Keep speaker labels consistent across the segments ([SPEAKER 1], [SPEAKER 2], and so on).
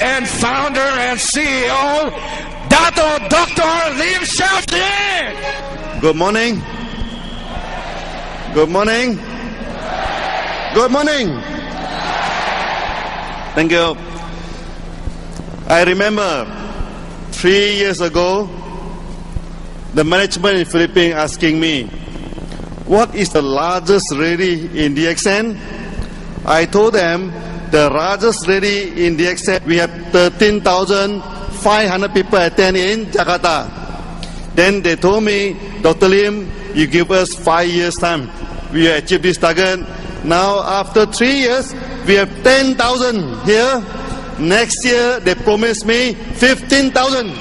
[SPEAKER 1] and founder and CEO, Dato Dr. Lim Xiaoqi.
[SPEAKER 2] Good morning. Good morning. Good morning. Thank you. I remember 3 years ago, the management in Philippines asking me, what is the largest rally in DXN? I told them, the largest rally in DXN, we have 13,500 people attend in Jakarta. Then they told me, Dr. Lim, you give us 5 years time. We will achieve this target. Now, after 3 years, we have 10,000 here. Next year, they promised me 15,000.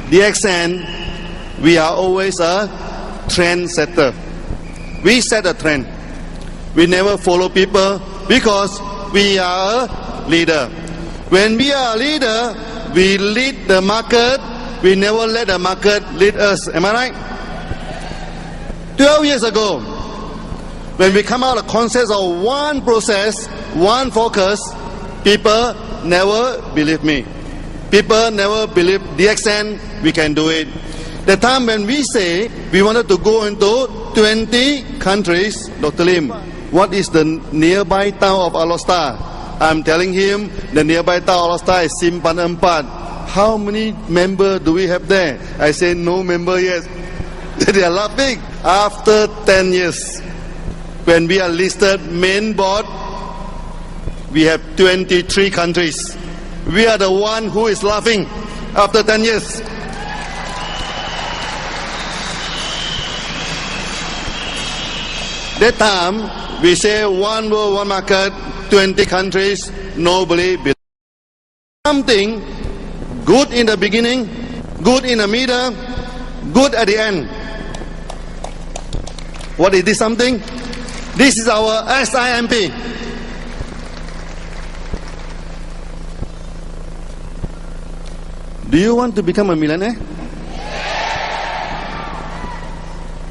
[SPEAKER 2] DXN, we are always a trend setter. We set a trend. We never follow people because we are a leader. When we are a leader, we lead the market. We never let the market lead us. Am I right? 12 years ago, when we come out of the concept of one process, one focus, people never believe me. People never believe DXN, we can do it. The time when we say we wanted to go into 20 countries, Dr. Lim, what is the nearby town of Alor? I'm telling him the nearby town of Alor is Simpang Empat. How many members do we have there? I say no member yet. They are laughing. After 10 years, when we are listed main board, we have 23 countries. We are the one who is laughing after 10 years. That time, we say one world, one market, 20 countries, nobody believes. Something good in the beginning, good in the middle, good at the end. What is this something? This is our SIMP. Do you want to become a millionaire?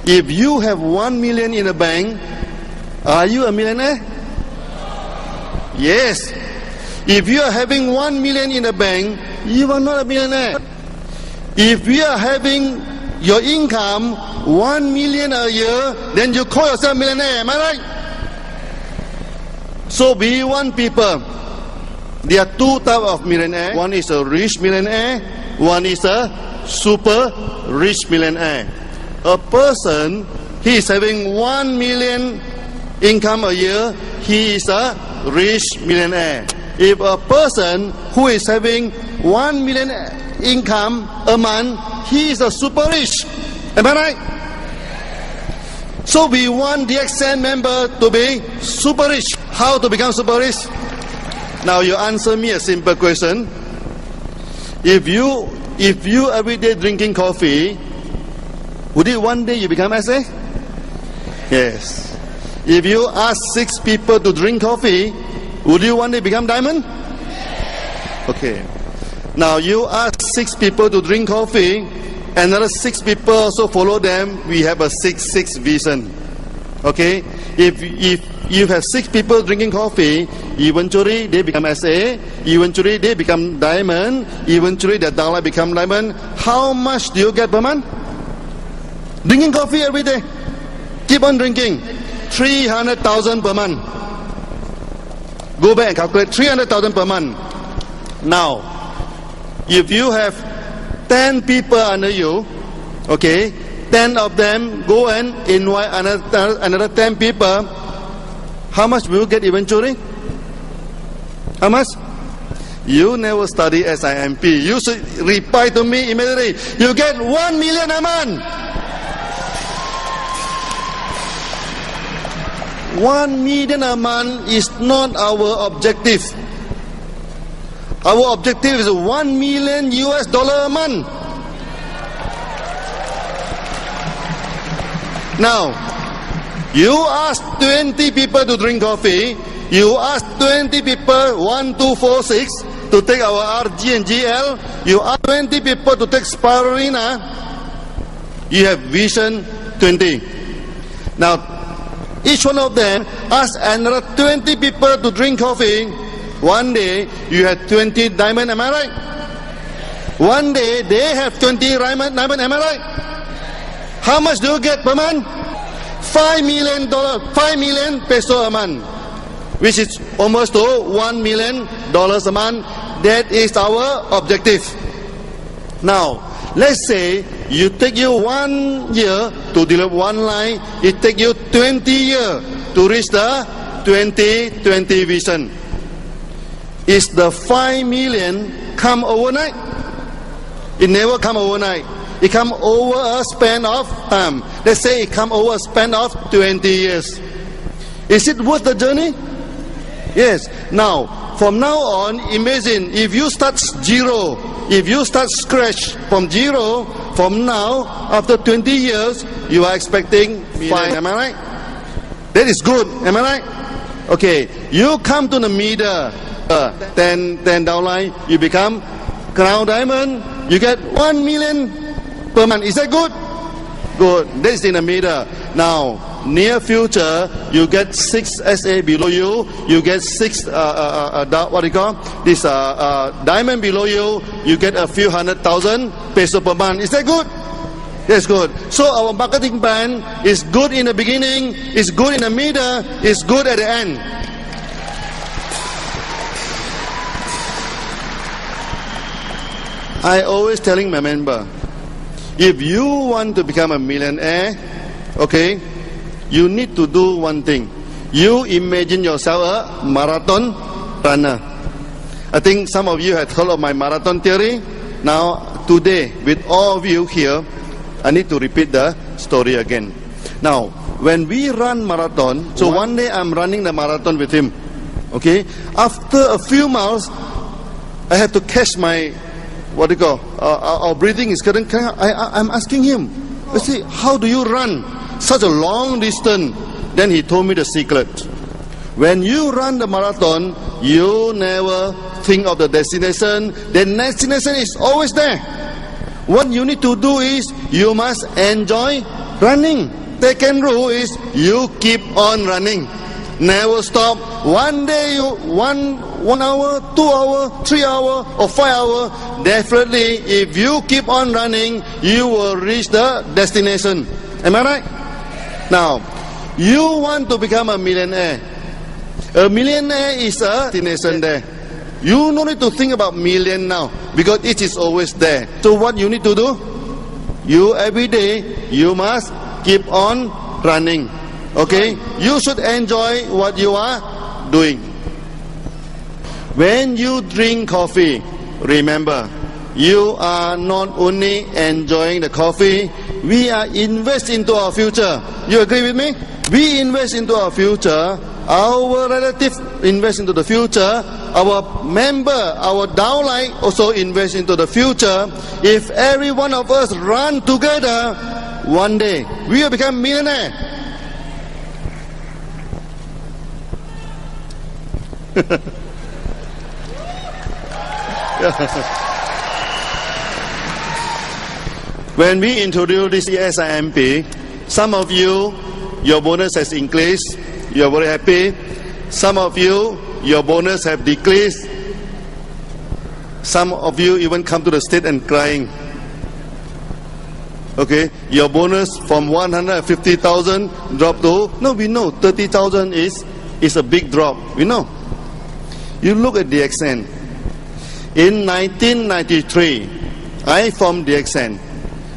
[SPEAKER 2] If you have 1 million in the bank, are you a millionaire? Yes. If you are having 1 million in the bank, you are not a millionaire. If you are having your income 1 million a year, then you call yourself a millionaire. Am I right? So we want people. There are two types of millionaire. One is a rich millionaire. One is a super rich millionaire. A person, he is having 1 million income a year, he is a rich millionaire. If a person who is having 1 million income a month, he is a super rich. Am I right? So we want the DXN member to be super rich. How to become super rich? Now you answer me a simple question. If you every day drinking coffee, would it one day you become SA? Yes. If you ask 6 people to drink coffee, would you one day become diamond? Okay. Now you ask 6 people to drink coffee, another 6 people also follow them. We have a 6-6 vision. Okay. If you have 6 people drinking coffee, eventually they become SA, eventually they become diamond, eventually the dollar become diamond. How much do you get per month? Drinking coffee every day. Keep on drinking. 300,000 per month. Go back and calculate 300,000 per month. Now, if you have 10 people under you, okay, 10 of them go and invite another 10 people, how much will you get eventually? How much? You never study SIMP. You should reply to me immediately. You get 1 million a month. 1 million a month is not our objective. Our objective is $1 million a month. Now, you ask 20 people to drink coffee. You ask 20 people, 1, 2, 4, 6, to take our RG and GL. You ask 20 people to take Spirulina. You have Vision 20. Now, each one of them ask another 20 people to drink coffee. One day you had 20 diamond, am I right? One day they have 20 diamond, am I right? How much do you get per month? $5 million, 5 million peso a month, which is almost to $1 million a month. That is our objective. Now, let's say you take you 1 year to develop one line, it take you 20 years to reach the 2020 vision. Is the 5 million come overnight? It never come overnight. It come over a span of time. Let's say it come over a span of 20 years. Is it worth the journey? Yes. Now, from now on, imagine if you start zero, if you start scratch from zero, from now, after 20 years, you are expecting 5, am I right? That is good, am I right? Okay, you come to the middle, 10 downline, you become crown diamond, you get 1 million per month. Is that good? Good. That is in the middle. Now, near future, you get 6 SA below you, you get 6, what do you call this, diamond below you get a few 100,000 peso per month. Is that good? That's good. So our marketing plan is good in the beginning, is good in the middle, is good at the end. I always telling my member, if you want to become a millionaire, okay, you need to do one thing. You imagine yourself a marathon runner. I think some of you have heard of my marathon theory. Now, today, with all of you here, I need to repeat the story again. Now, when we run marathon, so one day I'm running the marathon with him. Okay? After a few miles, I have to catch my, what do you call, our breathing is getting, I'm asking him, I say, how do you run such a long distance? Then he told me the secret. When you run the marathon, you never think of the destination. The destination is always there. What you need to do is, you must enjoy running. Second rule is, you keep on running. Never stop. One day, one hour, 2 hours, 3 hours, or 5 hours. Definitely, if you keep on running, you will reach the destination. Am I right? Now, you want to become a millionaire. A millionaire is a destination there. You don't need to think about million now, because it is always there. So what you need to do? You every day, you must keep on running. Okay? You should enjoy what you are doing. When you drink coffee, remember, you are not only enjoying the coffee, we are investing into our future. You agree with me? We invest into our future, our relative invest into the future, our member, our downline also invest into the future. If every one of us run together, one day we will become millionaire. When we introduce this ESIMP, some of you, your bonus has increased. You are very happy. Some of you, your bonus have decreased. Some of you even come to the state and crying. Okay, your bonus from 150,000 drop to, no, we know 30,000 is a big drop. We know. You look at DXN. In 1993, I formed DXN.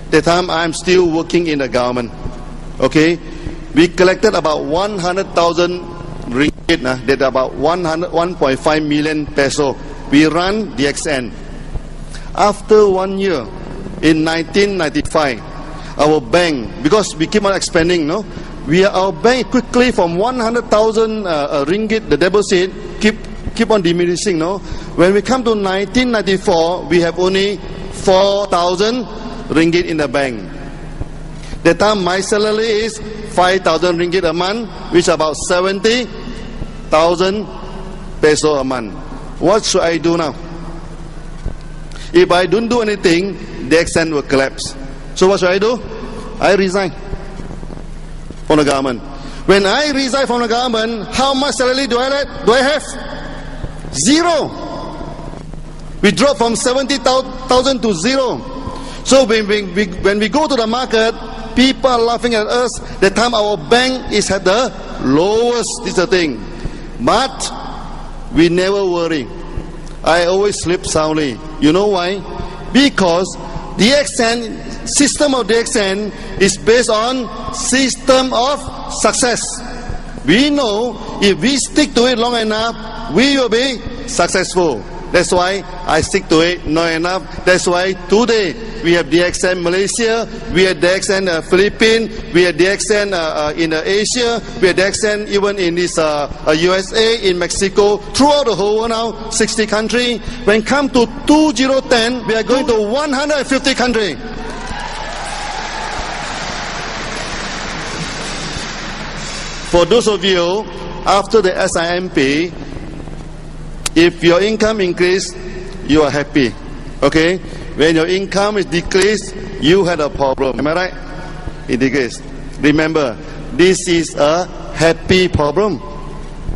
[SPEAKER 2] That time I'm still working in the government. Okay, we collected about 100,000 ringgit. That's about 1.5 million peso. We run DXN. After 1 year, in 1995, our bank, because we keep on expanding, no, our bank quickly from 100,000 ringgit, the deposit keep on diminishing, no. When we come to 1994, we have only 4,000 ringgit in the bank. That time my salary is 5,000 ringgit a month, which is about 70,000 peso a month. What should I do now? If I don't do anything, the DXN will collapse. So what should I do? I resign from the government. When I resign from the government, how much salary do I have? Zero. We dropped from 70,000 to zero. So when we go to the market, people are laughing at us. The time our bank is at the lowest, this is the thing. But we never worry. I always sleep soundly. You know why? Because DXN, system of DXN is based on system of success. We know if we stick to it long enough, we will be successful. That's why I stick to it long enough. That's why today we have DXN Malaysia, we have DXN Philippines, we have DXN in Asia, we have DXN even in this USA, in Mexico, throughout the whole world now, 60 countries. When come to 2010, we are going to 150 countries. For those of you after the SIMP, if your income increase, you are happy. Okay? When your income is decreased, you had a problem. Am I right? It decreased. Remember, this is a happy problem.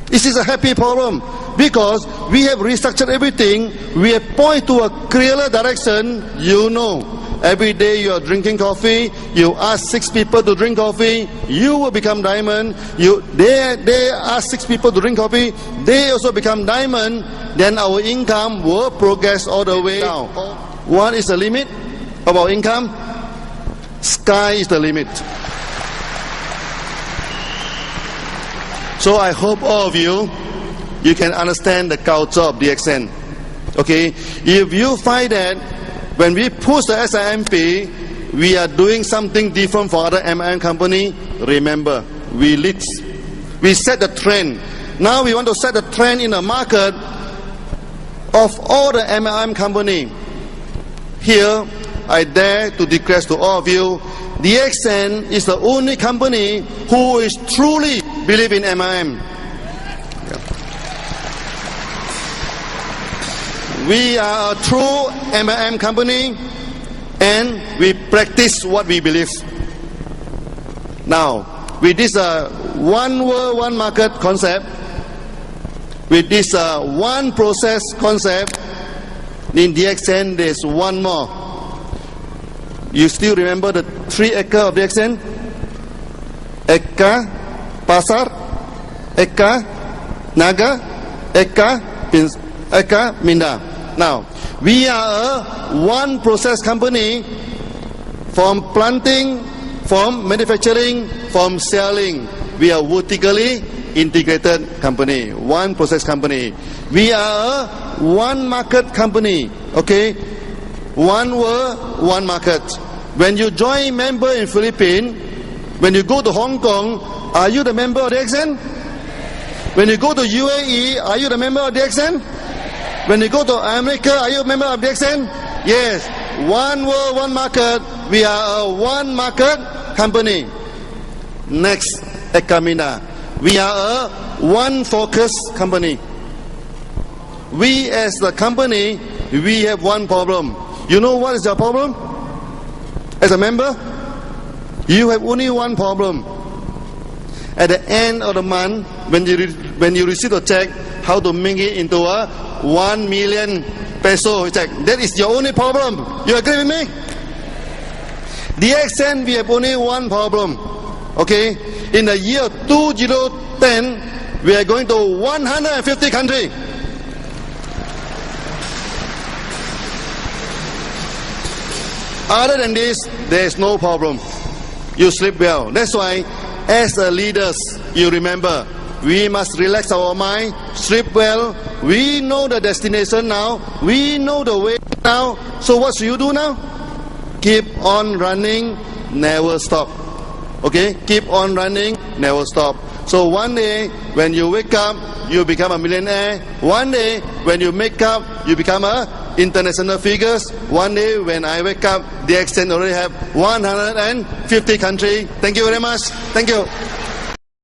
[SPEAKER 2] This is a happy problem because we have restructured everything. We have pointed to a clearer direction. You know, every day you are drinking coffee. You ask 6 people to drink coffee. You will become diamond. They ask 6 people to drink coffee. They also become diamond. Then our income will progress all the way down. What is the limit of our income? Sky is the limit. So I hope all of you can understand the culture of DXN. Okay? If you find that when we push the SIMP, we are doing something different for other MLM company, remember, we lead. We set the trend. Now we want to set the trend in the market of all the MLM company. Here, I dare to declare to all of you, DXN is the only company who is truly believe in MLM. We are a true MLM company and we practice what we believe. Now, with this one world, one market concept, with this one process concept, in DXN there's one more. You still remember the 3 Eka of DXN? Eka, Pasar, Eka, Naga, Eka, Minda. Now, we are a one process company from planting, from manufacturing, from selling. We are vertically integrated company, one process company. We are a one market company, okay? One world, one market. When you join member in Philippines, when you go to Hong Kong, are you the member of DXN? When you go to UAE, are you the member of DXN? When you go to America, are you a member of DXN? Yes. One world, one market. We are a one market company. Next, Ekamina. We are a one focus company. We as the company, we have one problem. You know what is your problem? As a member, you have only one problem. At the end of the month, when you receive a check, how to make it into a 1 million peso check. That is your only problem. You agree with me? DXN, we have only one problem. Okay? In the year 2010, we are going to 150 countries. Other than this, there is no problem. You sleep well. That's why, as the leaders, you remember, we must relax our mind, sleep well. We know the destination now. We know the way now. So what should you do now? Keep on running, never stop. Okay? Keep on running, never stop. So one day, when you wake up, you become a millionaire. One day, when you make up, you become a international figures. One day, when I wake up, DXN already have 150 countries. Thank you very much. Thank you.